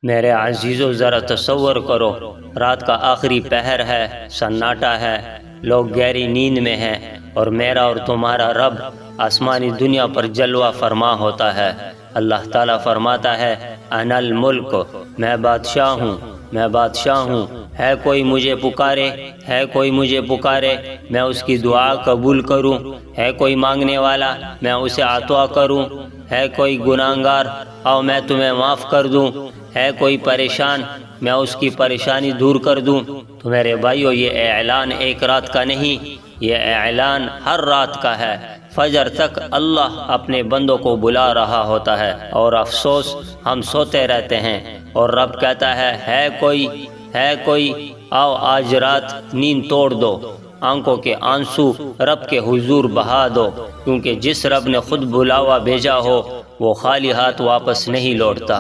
मेरे अजीज़ो ज़रा तसव्वुर करो, रात का आखिरी पहर है, सन्नाटा है, लोग गहरी नींद में हैं और मेरा और तुम्हारा रब आसमानी दुनिया पर जलवा फरमा होता है। अल्लाह ताला फरमाता है, अनल मुल्क, मैं बादशाह हूँ, मैं बादशाह हूँ। है कोई मुझे पुकारे, है कोई मुझे पुकारे, मैं उसकी दुआ कबूल करूँ। है कोई मांगने वाला, मैं उसे अता करूँ। है कोई गुनाहगार, आओ मैं तुम्हें माफ़ कर दूँ। है कोई परेशान, मैं उसकी परेशानी दूर कर दूँ। तो मेरे भाइयों, ये ऐलान एक रात का नहीं, ये ऐलान हर रात का है। फजर तक अल्लाह अपने बंदों को बुला रहा होता है और अफसोस हम सोते रहते हैं। और रब कहता है कोई, आओ आज रात नींद तोड़ दो, आंखों के आंसू रब के हुजूर बहा दो, क्योंकि जिस रब ने खुद बुलावा भेजा हो वो खाली हाथ वापस नहीं लौटता।